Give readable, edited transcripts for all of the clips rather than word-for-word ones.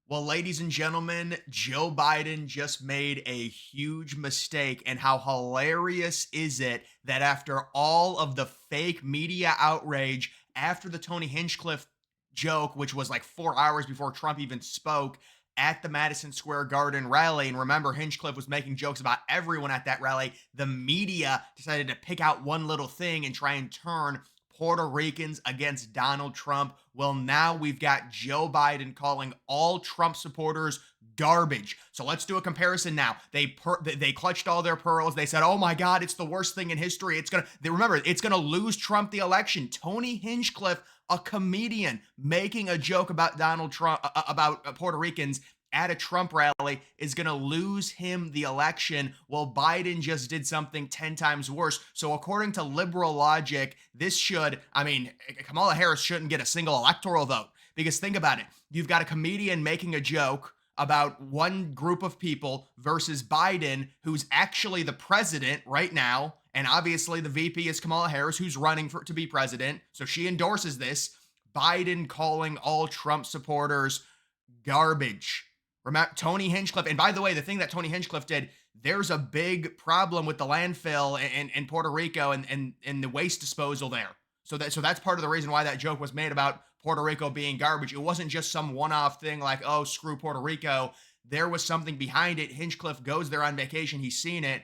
Well, ladies and gentlemen, Joe Biden just made a huge mistake. And how hilarious is it that after all of the fake media outrage, after the Tony Hinchcliffe joke, which was like 4 hours before Trump even spoke at the Madison Square Garden rally, and remember, Hinchcliffe was making jokes about everyone at that rally, the media decided to pick out one little thing and try and turn Puerto Ricans against Donald Trump. Well, now we've got Joe Biden calling all Trump supporters garbage. So let's do a comparison now. They clutched all their pearls. They said, "Oh my God, it's the worst thing in history. It's gonna." They remember it's gonna lose Trump the election. Tony Hinchcliffe, a comedian, making a joke about Donald Trump about Puerto Ricans at a Trump rally is going to lose him the election. Well, Biden just did something 10 times worse. So, according to liberal logic, Kamala Harris shouldn't get a single electoral vote because think about it. You've got a comedian making a joke about one group of people versus Biden, who's actually the president right now. And obviously, the VP is Kamala Harris, who's running to be president. So, she endorses this. Biden calling all Trump supporters garbage. Remember Tony Hinchcliffe, and by the way, the thing that Tony Hinchcliffe did, there's a big problem with the landfill in Puerto Rico and the waste disposal there. So that's part of the reason why that joke was made about Puerto Rico being garbage. It wasn't just some one-off thing like, oh, screw Puerto Rico. There was something behind it. Hinchcliffe goes there on vacation. He's seen it.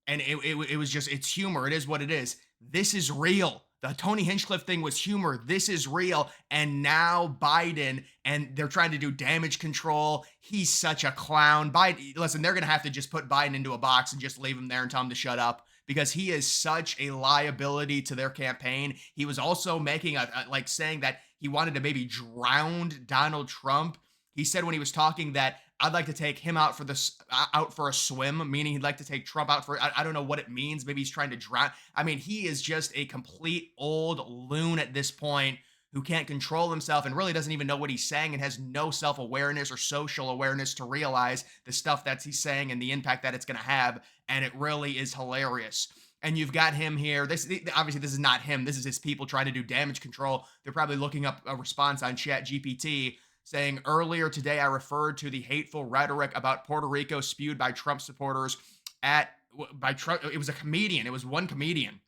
And it was just, it's humor. It is what it is. This is real. The Tony Hinchcliffe thing was humor. This is real. And now Biden, and they're trying to do damage control. He's such a clown. Biden, listen, they're going to have to just put Biden into a box and just leave him there and tell him to shut up because he is such a liability to their campaign. He was also making like saying that he wanted to maybe drown Donald Trump. He said when he was talking that I'd like to take him out for a swim, meaning he'd like to take Trump out for. I don't know what it means. Maybe he's trying to drown. I mean, he is just a complete old loon at this point who can't control himself and really doesn't even know what he's saying and has no self awareness or social awareness to realize the stuff that he's saying and the impact that it's going to have. And it really is hilarious. And you've got him here. This obviously this is not him. This is his people trying to do damage control. They're probably looking up a response on Chat GPT saying earlier today I referred to the hateful rhetoric about Puerto Rico spewed by Trump supporters by Trump. It was a comedian. It was one comedian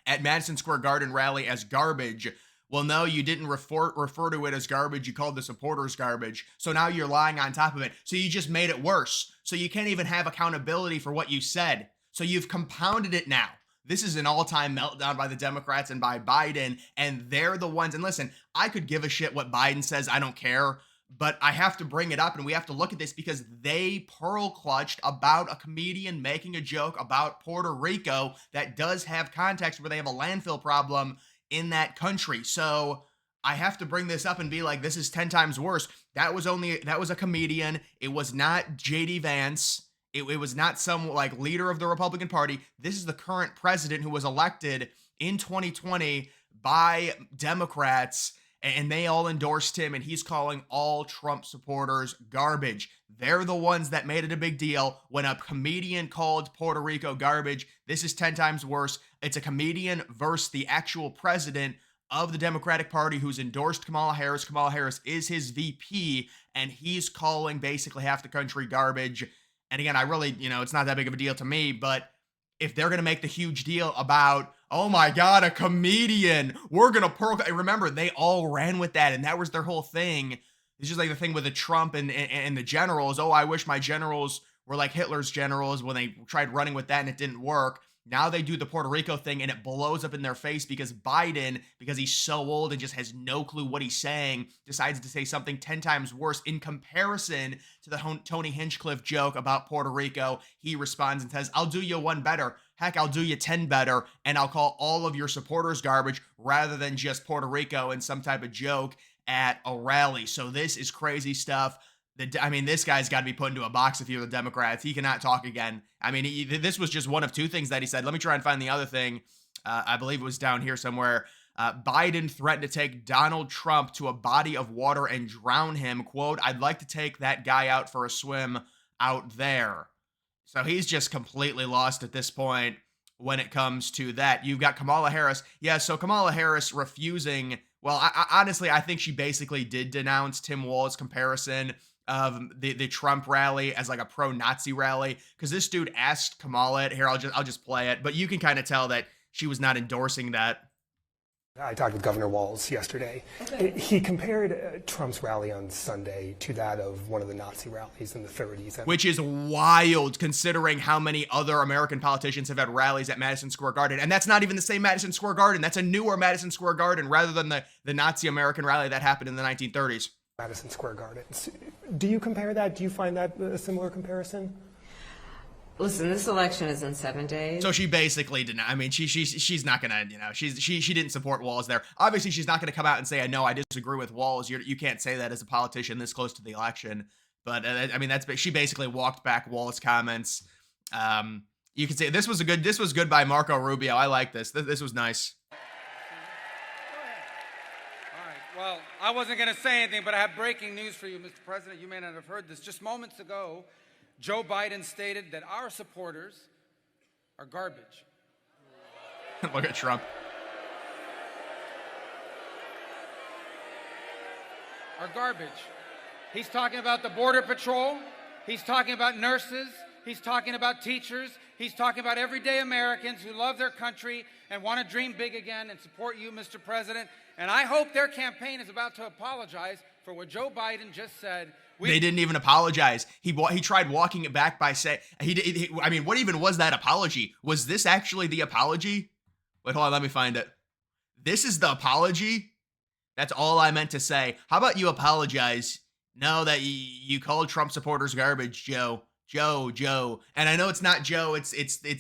at Madison Square Garden rally as garbage. Well, no, you didn't refer to it as garbage. You called the supporters garbage. So now you're lying on top of it. So you just made it worse. So you can't even have accountability for what you said. So you've compounded it now. This is an all-time meltdown by the Democrats and by Biden, and they're the ones. And listen, I could give a shit what Biden says. I don't care. But I have to bring it up, and we have to look at this because they pearl clutched about a comedian making a joke about Puerto Rico that does have context where they have a landfill problem in that country. So I have to bring this up and be like, this is 10 times worse. That was a comedian. It was not JD Vance. It was not some like leader of the Republican Party. This is the current president who was elected in 2020 by Democrats, and they all endorsed him, and he's calling all Trump supporters garbage. They're the ones that made it a big deal when a comedian called Puerto Rico garbage. This is 10 times worse. It's a comedian versus the actual president of the Democratic Party who's endorsed Kamala Harris. Kamala Harris is his VP, and he's calling basically half the country garbage. And again, I really, it's not that big of a deal to me, but if they're going to make the huge deal about, oh my God, a comedian, we're going to remember, they all ran with that, and that was their whole thing. It's just like the thing with the Trump and the generals. Oh, I wish my generals were like Hitler's generals when they tried running with that and it didn't work. Now they do the Puerto Rico thing and it blows up in their face because Biden, because he's so old and just has no clue what he's saying, decides to say something 10 times worse in comparison to the Tony Hinchcliffe joke about Puerto Rico. He responds and says, I'll do you one better. Heck, I'll do you 10 better. And I'll call all of your supporters garbage rather than just Puerto Rico and some type of joke at a rally. So this is crazy stuff. This guy's got to be put into a box if you're the Democrats. He cannot talk again. This was just one of two things that he said. Let me try and find the other thing. I believe it was down here somewhere. Biden threatened to take Donald Trump to a body of water and drown him. Quote, I'd like to take that guy out for a swim out there. So he's just completely lost at this point when it comes to that. You've got Kamala Harris. Yeah, so Kamala Harris refusing. Well, honestly, I think she basically did denounce Tim Walz's comparison of the Trump rally as like a pro-Nazi rally, because this dude asked Kamala it. Here, I'll just play it, but you can kind of tell that she was not endorsing that. I talked with Governor Walz yesterday. Okay. He compared Trump's rally on Sunday to that of one of the Nazi rallies in the 30s. Which is wild, considering how many other American politicians have had rallies at Madison Square Garden. And that's not even the same Madison Square Garden. That's a newer Madison Square Garden rather than the Nazi American rally that happened in the 1930s. Madison Square Garden. Do you compare that? Do you find that a similar comparison? Listen, this election is in 7 days. So she basically did not. I mean, she's not gonna, she didn't support Walz there. Obviously, she's not gonna come out and say, "No, I disagree with Walz." You can't say that as a politician this close to the election. But I mean, she basically walked back Walz's comments. You could say this was good by Marco Rubio. I like this. This was nice. All right. Well, I wasn't gonna say anything, but I have breaking news for you, Mr. President. You may not have heard this. Just moments ago, Joe Biden stated that our supporters are garbage. Look at Trump. Are garbage. He's talking about the Border Patrol. He's talking about nurses. He's talking about teachers. He's talking about everyday Americans who love their country and want to dream big again and support you, Mr. President. And I hope their campaign is about to apologize for what Joe Biden just said. They didn't even apologize. He tried walking it back by saying I mean, what even was that apology? Was this actually the apology? Wait, hold on, let me find it. This is the apology? That's all I meant to say. How about you apologize? No, that you called Trump supporters garbage, Joe. Joe. And I know it's not Joe, it's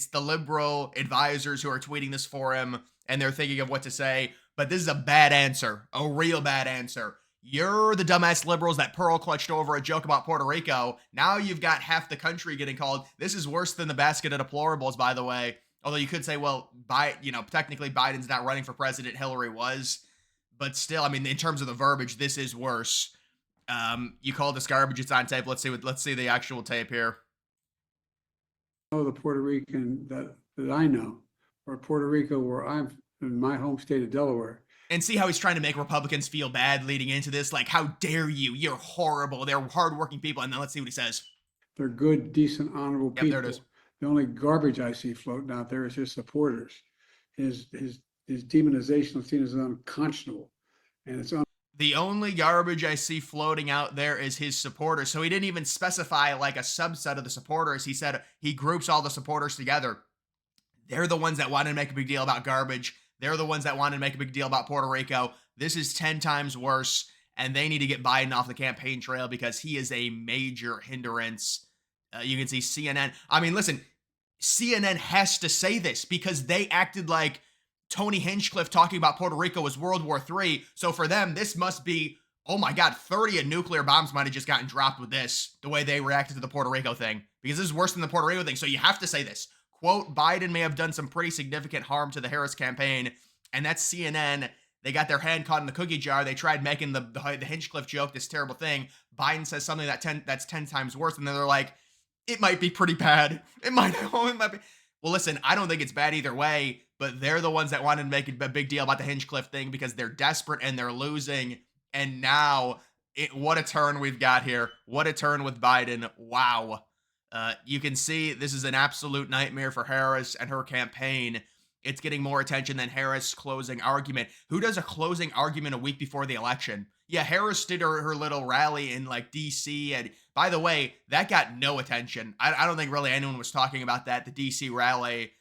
the liberal advisors who are tweeting this for him, and they're thinking of what to say. But this is a bad answer, a real bad answer. You're the dumbass liberals that pearl clutched over a joke about Puerto Rico. Now you've got half the country getting called. This is worse than the basket of deplorables, by the way. Although you could say, well, technically Biden's not running for president. Hillary was. But still, I mean, in terms of the verbiage, this is worse. You called this garbage. It's on tape. Let's see the actual tape here. The Puerto Rican that I know, or Puerto Rico, where I'm in my home state of Delaware. And see how he's trying to make Republicans feel bad leading into this? Like, how dare you? You're horrible. They're hardworking people. And then let's see what he says. They're good, decent, honorable people. There it is. The only garbage I see floating out there is his supporters. His demonization of Tina is unconscionable. And it's the only garbage I see floating out there is his supporters. So he didn't even specify like a subset of the supporters. He said he groups all the supporters together. They're the ones that wanted to make a big deal about garbage. They're the ones that wanted to make a big deal about Puerto Rico. This is 10 times worse, and they need to get Biden off the campaign trail because he is a major hindrance. You can see CNN. I mean, listen, CNN has to say this because they acted like Tony Hinchcliffe talking about Puerto Rico was World War III. So for them, this must be, oh my God, 30 nuclear bombs might have just gotten dropped with this, the way they reacted to the Puerto Rico thing, because this is worse than the Puerto Rico thing. So you have to say this. Quote, Biden may have done some pretty significant harm to the Harris campaign. And that's CNN. They got their hand caught in the cookie jar. They tried making the Hinchcliffe joke, this terrible thing. Biden says something that's 10 times worse. And then they're like, it might be pretty bad. It might be. Well, listen, I don't think it's bad either way, but they're the ones that wanted to make a big deal about the Hinchcliffe thing because they're desperate and they're losing. And now, what a turn we've got here. What a turn with Biden. Wow. You can see this is an absolute nightmare for Harris and her campaign. It's getting more attention than Harris' closing argument. Who does a closing argument a week before the election? Yeah, Harris did her little rally in like DC. And by the way, that got no attention. I don't think really anyone was talking about that. The DC rally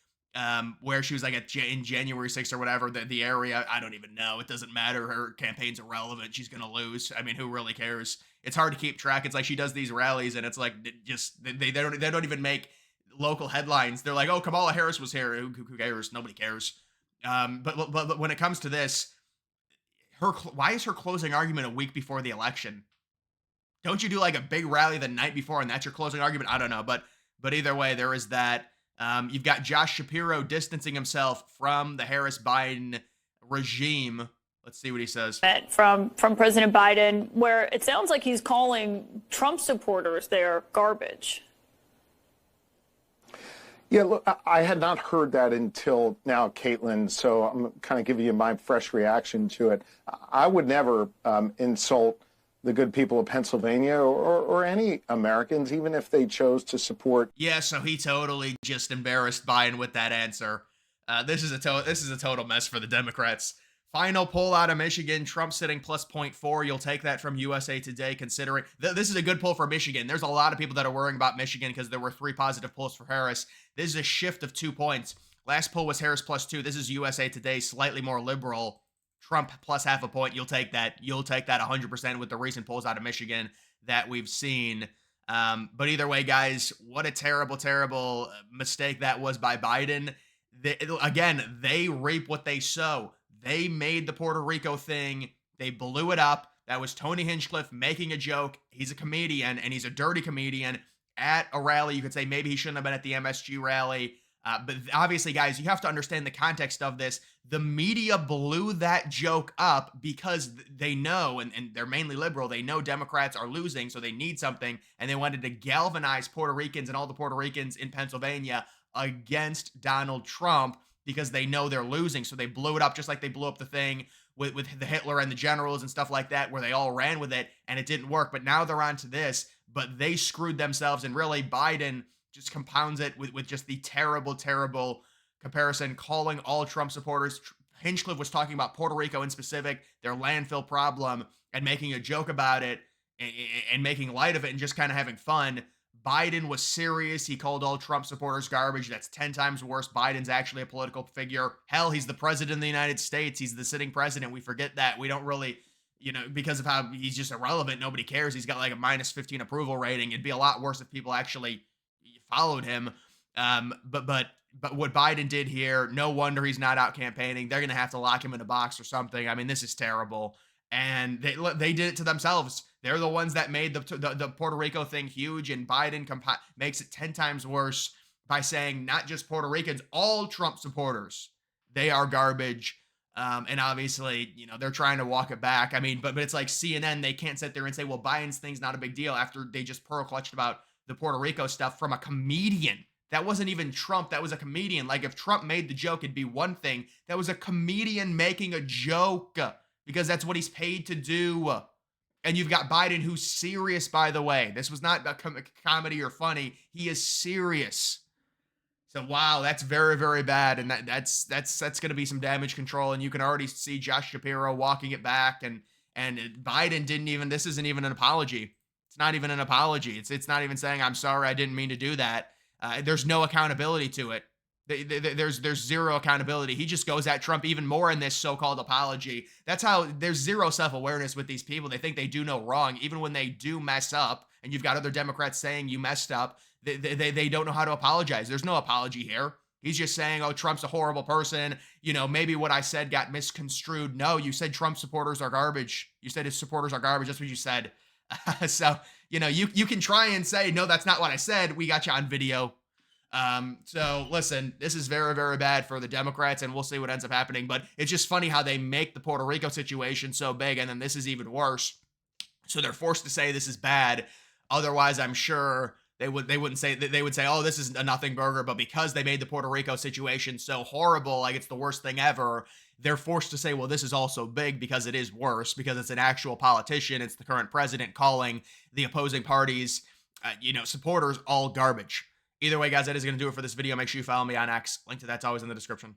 where she was like in January 6th or whatever, the area. I don't even know. It doesn't matter. Her campaign's irrelevant. She's going to lose. I mean, who really cares? It's hard to keep track. It's like she does these rallies and it's like just they don't even make local headlines. They're like, oh, Kamala Harris was here. Who cares? Nobody cares. But when it comes to this, why is her closing argument a week before the election? Don't you do like a big rally the night before and that's your closing argument? I don't know. But either way, there is that. You've got Josh Shapiro distancing himself from the Harris-Biden regime. Let's see what he says. From President Biden, where it sounds like he's calling Trump supporters there garbage. Yeah, look, I had not heard that until now, Caitlin, so I'm kind of giving you my fresh reaction to it. I would never insult the good people of Pennsylvania or any Americans, even if they chose to support. Yeah, so he totally just embarrassed Biden with that answer. This is a total mess for the Democrats. Final poll out of Michigan, Trump sitting plus 0.4. You'll take that from USA Today, considering this is a good poll for Michigan. There's a lot of people that are worrying about Michigan because there were 3 positive polls for Harris. This is a shift of 2 points. Last poll was Harris plus 2. This is USA Today, slightly more liberal. Trump plus half a point. You'll take that. You'll take that 100% with the recent polls out of Michigan that we've seen. But either way, guys, what a terrible, terrible mistake that was by Biden. Again, they reap what they sow. They made the Puerto Rico thing. They blew it up. That was Tony Hinchcliffe making a joke. He's a comedian, and he's a dirty comedian at a rally. You could say maybe he shouldn't have been at the MSG rally. But obviously, guys, you have to understand the context of this. The media blew that joke up because they know, and they're mainly liberal, they know Democrats are losing, so they need something, and they wanted to galvanize Puerto Ricans and all the Puerto Ricans in Pennsylvania against Donald Trump because they know they're losing. So they blew it up just like they blew up the thing with the Hitler and the generals and stuff like that, where they all ran with it and it didn't work. But now they're on to this, but they screwed themselves, and really Biden just compounds it with just the terrible, terrible comparison, calling all Trump supporters. Hinchcliffe was talking about Puerto Rico in specific, their landfill problem, and making a joke about it and making light of it and just kind of having fun. Biden was serious. He called all Trump supporters garbage. That's 10 times worse. Biden's actually a political figure. Hell, he's the president of the United States. He's the sitting president. We forget that. We don't really, because of how he's just irrelevant, nobody cares. He's got like a minus 15 approval rating. It'd be a lot worse if people actually followed him. But what Biden did here, no wonder he's not out campaigning. They're going to have to lock him in a box or something. I mean, this is terrible. And they did it to themselves. They're the ones that made the Puerto Rico thing huge, and Biden makes it 10 times worse by saying not just Puerto Ricans, all Trump supporters, they are garbage. And obviously, they're trying to walk it back. I mean, but it's like CNN, they can't sit there and say, well, Biden's thing's not a big deal after they just pearl clutched about the Puerto Rico stuff from a comedian. That wasn't even Trump. That was a comedian. Like, if Trump made the joke, it'd be one thing. That was a comedian making a joke because that's what he's paid to do. And you've got Biden, who's serious, by the way. This was not a comedy or funny. He is serious. So, wow, that's very, very bad. And that's going to be some damage control. And you can already see Josh Shapiro walking it back. And Biden this isn't even an apology. It's not even an apology. It's not even saying, I'm sorry, I didn't mean to do that. There's no accountability to it. There's zero accountability. He just goes at Trump even more in this so-called apology. That's how there's zero self-awareness with these people. They think they do no wrong, even when they do mess up. And you've got other Democrats saying you messed up. They don't know how to apologize. There's no apology here. He's just saying, oh, Trump's a horrible person. Maybe what I said got misconstrued. No, you said Trump supporters are garbage. You said his supporters are garbage. That's what you said. So, you can try and say, no, that's not what I said. We got you on video. So listen, this is very, very bad for the Democrats, and we'll see what ends up happening. But it's just funny how they make the Puerto Rico situation so big, and then this is even worse. So they're forced to say this is bad. Otherwise, I'm sure they wouldn't say that. They would say, oh, this is a nothing burger. But because they made the Puerto Rico situation so horrible, like it's the worst thing ever, they're forced to say, well, this is also big because it is worse, because it's an actual politician. It's the current president calling the opposing parties, supporters all garbage. Either way, guys, that is going to do it for this video. Make sure you follow me on X. Link to that's always in the description.